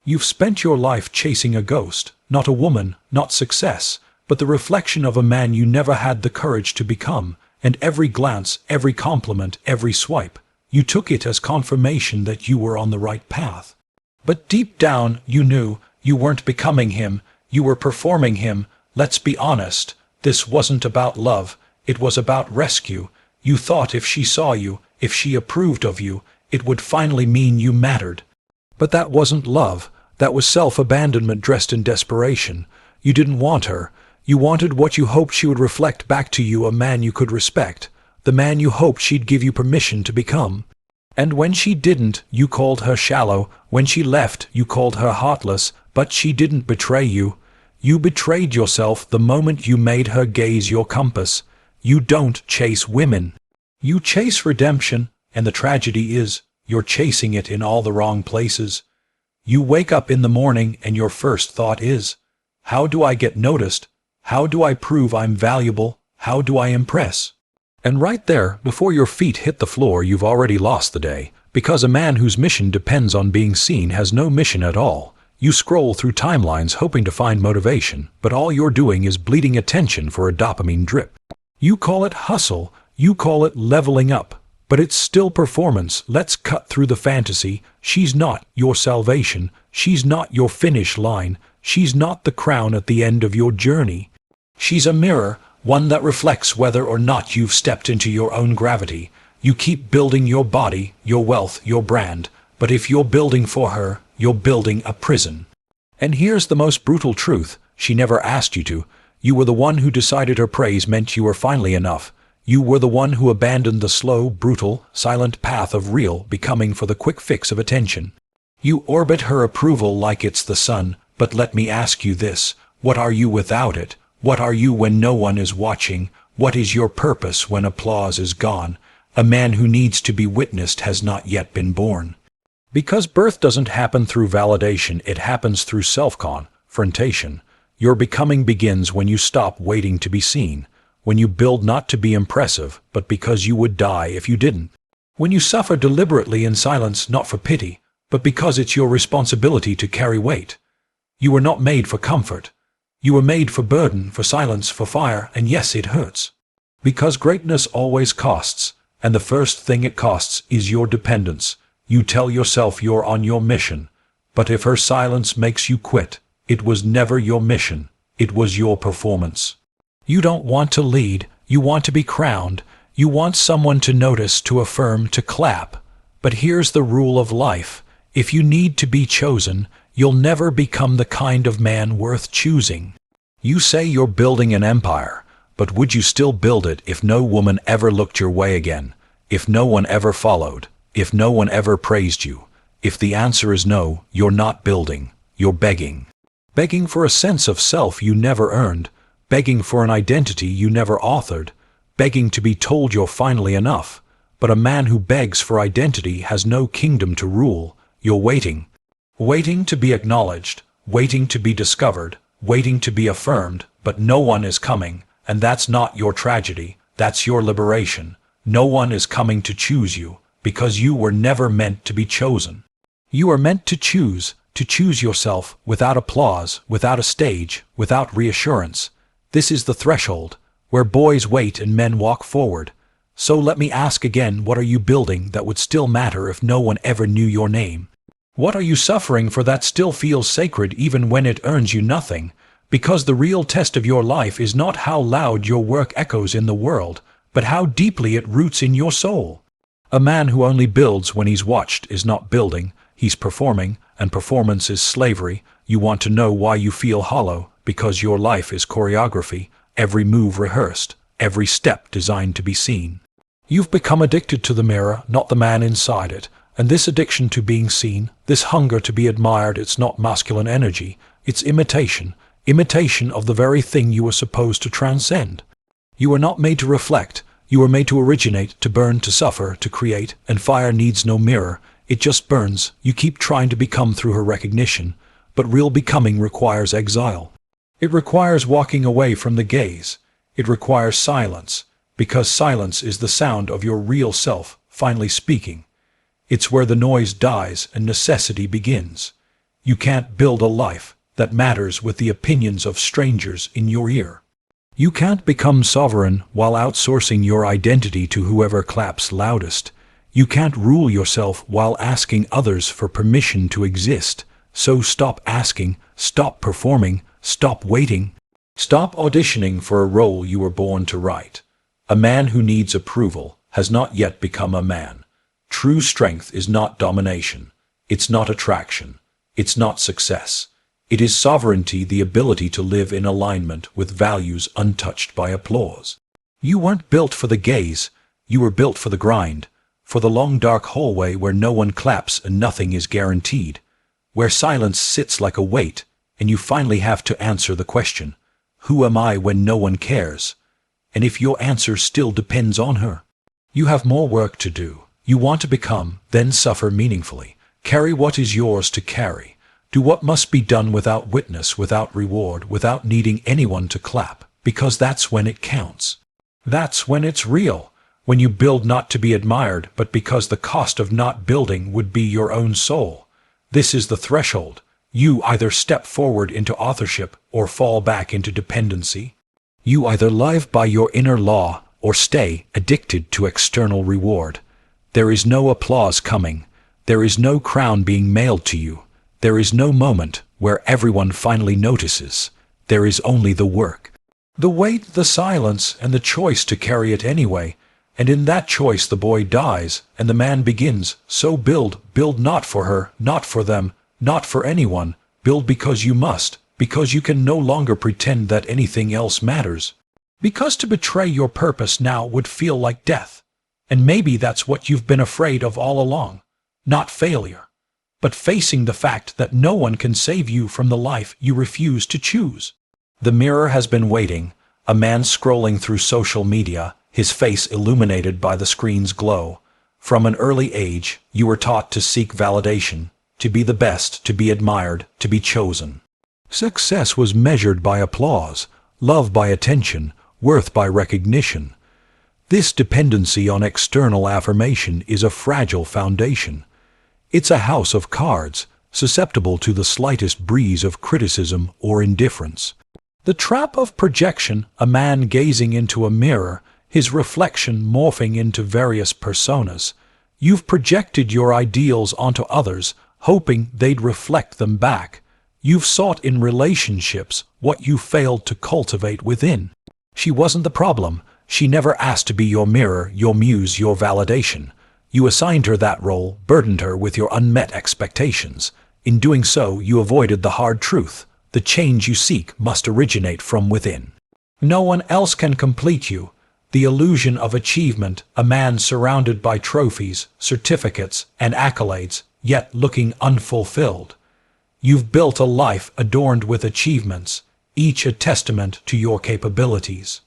You've spent your life chasing a ghost, not a woman, not success, but the reflection of a man you never had the courage to become, and every glance, every compliment, every swipe, you took it as confirmation that you were on the right path. But deep down, you knew you weren't becoming him, you were performing him. Let's be honest, this wasn't about love, it was about rescue. You thought if she saw you, if she approved of you, it would finally mean you mattered. But that wasn't love, that was self-abandonment dressed in desperation. You didn't want her. You wanted what you hoped she would reflect back to you, a man you could respect, the man you hoped she'd give you permission to become. And when she didn't, you called her shallow. When she left, you called her heartless. But she didn't betray you. You betrayed yourself the moment you made her gaze your compass. You don't chase women. You chase redemption, and the tragedy is, you're chasing it in all the wrong places. You wake up in the morning and your first thought is, how do I get noticed? How do I prove I'm valuable? How do I impress? And right there, before your feet hit the floor, you've already lost the day, because a man whose mission depends on being seen has no mission at all. You scroll through timelines hoping to find motivation, but all you're doing is bleeding attention for a dopamine drip. You call it hustle, you call it leveling up, but it's still performance. Let's cut through the fantasy. She's not your salvation, she's not your finish line, she's not the crown at the end of your journey. She's a mirror, one that reflects whether or not you've stepped into your own gravity. You keep building your body, your wealth, your brand, but if you're building for her, you're building a prison. And here's the most brutal truth, she never asked you to. You were the one who decided her praise meant you were finally enough. You were the one who abandoned the slow, brutal, silent path of real becoming for the quick fix of attention. You orbit her approval like it's the sun, but let me ask you this, what are you without it? What are you when no one is watching? What is your purpose when applause is gone? A man who needs to be witnessed has not yet been born. Because birth doesn't happen through validation, it happens through self-confrontation. Your becoming begins when you stop waiting to be seen, when you build not to be impressive, but because you would die if you didn't. When you suffer deliberately in silence, not for pity, but because it's your responsibility to carry weight. You were not made for comfort. You were made for burden, for silence, for fire, and yes, it hurts. Because greatness always costs, and the first thing it costs is your dependence. You tell yourself you're on your mission, but if her silence makes you quit, it was never your mission, it was your performance. You don't want to lead, you want to be crowned, you want someone to notice, to affirm, to clap. But here's the rule of life, if you need to be chosen, you'll never become the kind of man worth choosing. You say you're building an empire, but would you still build it if no woman ever looked your way again, if no one ever followed, if no one ever praised you? If the answer is no, you're not building, you're begging. Begging for a sense of self you never earned, begging for an identity you never authored, begging to be told you're finally enough. But a man who begs for identity has no kingdom to rule. You're waiting. Waiting to be acknowledged, waiting to be discovered, waiting to be affirmed, but no one is coming, and that's not your tragedy, that's your liberation. No one is coming to choose you, because you were never meant to be chosen. You are meant to choose yourself, without applause, without a stage, without reassurance. This is the threshold, where boys wait and men walk forward. So let me ask again, what are you building that would still matter if no one ever knew your name? What are you suffering for that still feels sacred even when it earns you nothing? Because the real test of your life is not how loud your work echoes in the world, but how deeply it roots in your soul. A man who only builds when he's watched is not building, he's performing, and performance is slavery. You want to know why you feel hollow, because your life is choreography, every move rehearsed, every step designed to be seen. You've become addicted to the mirror, not the man inside it. And this addiction to being seen, this hunger to be admired, it's not masculine energy, it's imitation of the very thing you were supposed to transcend. You were not made to reflect, you were made to originate, to burn, to suffer, to create, and fire needs no mirror, it just burns. You keep trying to become through her recognition, but real becoming requires exile. It requires walking away from the gaze. It requires silence, because silence is the sound of your real self finally speaking. It's where the noise dies and necessity begins. You can't build a life that matters with the opinions of strangers in your ear. You can't become sovereign while outsourcing your identity to whoever claps loudest. You can't rule yourself while asking others for permission to exist. So stop asking, stop performing, stop waiting. Stop auditioning for a role you were born to write. A man who needs approval has not yet become a man. True strength is not domination. It's not attraction. It's not success. It is sovereignty, the ability to live in alignment with values untouched by applause. You weren't built for the gaze. You were built for the grind, for the long dark hallway where no one claps and nothing is guaranteed, where silence sits like a weight, and you finally have to answer the question, who am I when no one cares? And if your answer still depends on her, you have more work to do. You want to become, then suffer meaningfully. Carry what is yours to carry. Do what must be done without witness, without reward, without needing anyone to clap, because that's when it counts. That's when it's real. When you build not to be admired, but because the cost of not building would be your own soul. This is the threshold. You either step forward into authorship or fall back into dependency. You either live by your inner law or stay addicted to external reward. There is no applause coming. There is no crown being mailed to you. There is no moment where everyone finally notices. There is only the work. The weight, the silence, and the choice to carry it anyway. And in that choice the boy dies, and the man begins. So build not for her, not for them, not for anyone. Build because you must, because you can no longer pretend that anything else matters. Because to betray your purpose now would feel like death. And maybe that's what you've been afraid of all along. Not failure, but facing the fact that no one can save you from the life you refuse to choose. The mirror has been waiting, a man scrolling through social media, his face illuminated by the screen's glow. From an early age, you were taught to seek validation, to be the best, to be admired, to be chosen. Success was measured by applause, love by attention, worth by recognition. This dependency on external affirmation is a fragile foundation. It's a house of cards, susceptible to the slightest breeze of criticism or indifference. The trap of projection, a man gazing into a mirror, his reflection morphing into various personas. You've projected your ideals onto others, hoping they'd reflect them back. You've sought in relationships what you failed to cultivate within. She wasn't the problem. She never asked to be your mirror, your muse, your validation. You assigned her that role, burdened her with your unmet expectations. In doing so, you avoided the hard truth. The change you seek must originate from within. No one else can complete you. The illusion of achievement, a man surrounded by trophies, certificates, and accolades, yet looking unfulfilled. You've built a life adorned with achievements, each a testament to your capabilities.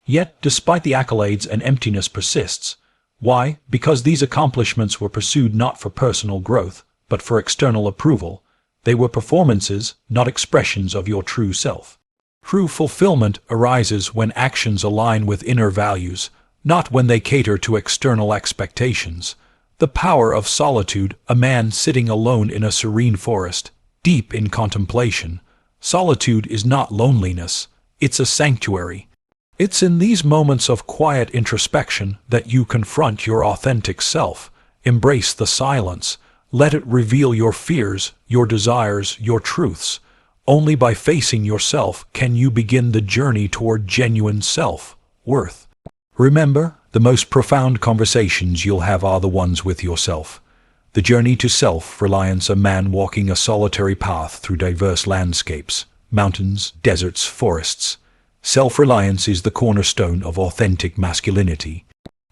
Yet, despite the accolades, an emptiness persists. Why? Because these accomplishments were pursued not for personal growth, but for external approval. They were performances, not expressions of your true self. True fulfillment arises when actions align with inner values, not when they cater to external expectations. The power of solitude, a man sitting alone in a serene forest, deep in contemplation. Solitude is not loneliness, it's a sanctuary. It's in these moments of quiet introspection that you confront your authentic self, embrace the silence, let it reveal your fears, your desires, your truths. Only by facing yourself can you begin the journey toward genuine self-worth. Remember, the most profound conversations you'll have are the ones with yourself. The journey to self-reliance, a man walking a solitary path through diverse landscapes, mountains, deserts, forests. Self-reliance is the cornerstone of authentic masculinity.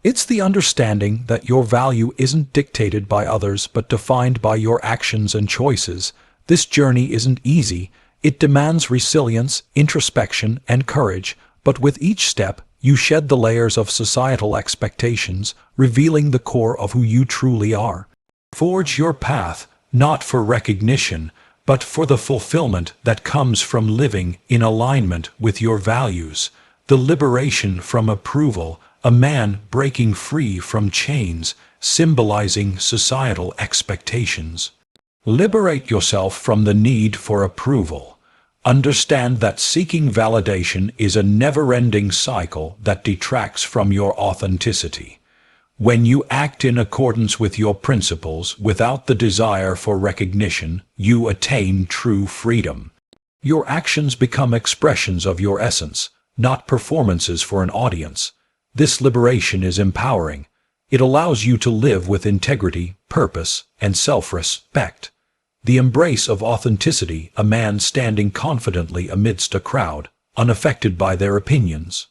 It's the understanding that your value isn't dictated by others but defined by your actions and choices. This journey isn't easy. It demands resilience, introspection, and courage, but with each step, you shed the layers of societal expectations, revealing the core of who you truly are. Forge your path, not for recognition, but for the fulfillment that comes from living in alignment with your values, the liberation from approval, a man breaking free from chains, symbolizing societal expectations. Liberate yourself from the need for approval. Understand that seeking validation is a never-ending cycle that detracts from your authenticity. When you act in accordance with your principles without the desire for recognition, you attain true freedom. Your actions become expressions of your essence, not performances for an audience. This liberation is empowering. It allows you to live with integrity, purpose, and self-respect. The embrace of authenticity, a man standing confidently amidst a crowd, unaffected by their opinions.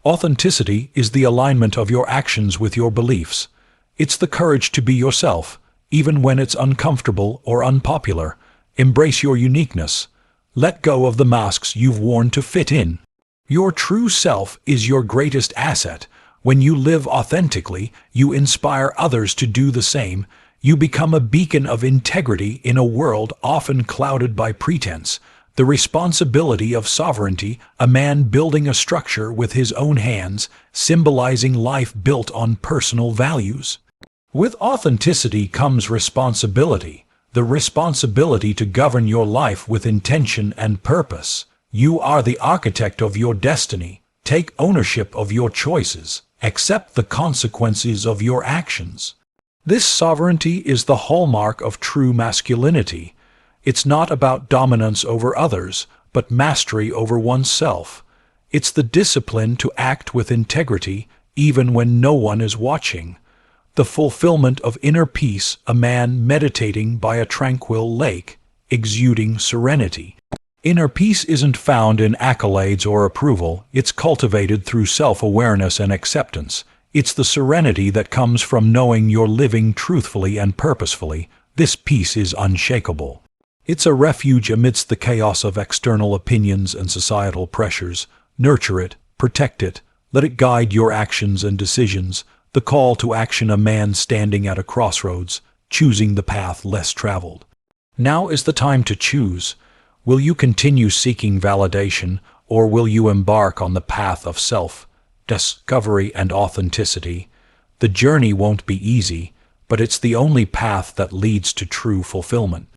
Authenticity is the alignment of your actions with your beliefs. It's the courage to be yourself, even when it's uncomfortable or unpopular. Embrace your uniqueness. Let go of the masks you've worn to fit in. Your true self is your greatest asset. When you live authentically, you inspire others to do the same. You become a beacon of integrity in a world often clouded by pretense. The responsibility of sovereignty, a man building a structure with his own hands, symbolizing life built on personal values. With authenticity comes responsibility, the responsibility to govern your life with intention and purpose. You are the architect of your destiny. Take ownership of your choices. Accept the consequences of your actions. This sovereignty is the hallmark of true masculinity. It's not about dominance over others, but mastery over oneself. It's the discipline to act with integrity, even when no one is watching. The fulfillment of inner peace, a man meditating by a tranquil lake, exuding serenity. Inner peace isn't found in accolades or approval. It's cultivated through self-awareness and acceptance. It's the serenity that comes from knowing you're living truthfully and purposefully. This peace is unshakable. It's a refuge amidst the chaos of external opinions and societal pressures. Nurture it, protect it, let it guide your actions and decisions. The call to action, a man standing at a crossroads, choosing the path less traveled. Now is the time to choose. Will you continue seeking validation, or will you embark on the path of self-discovery and authenticity? The journey won't be easy, but it's the only path that leads to true fulfillment.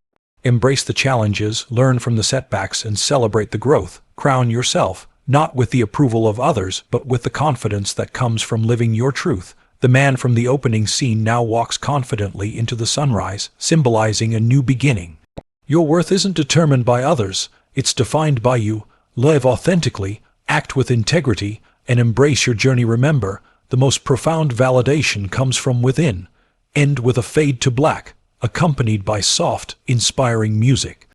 Embrace the challenges, learn from the setbacks, and celebrate the growth. Crown yourself, not with the approval of others, but with the confidence that comes from living your truth. The man from the opening scene now walks confidently into the sunrise, symbolizing a new beginning. Your worth isn't determined by others, it's defined by you. Live authentically, act with integrity, and embrace your journey. Remember, the most profound validation comes from within. End with a fade to black, accompanied by soft, inspiring music.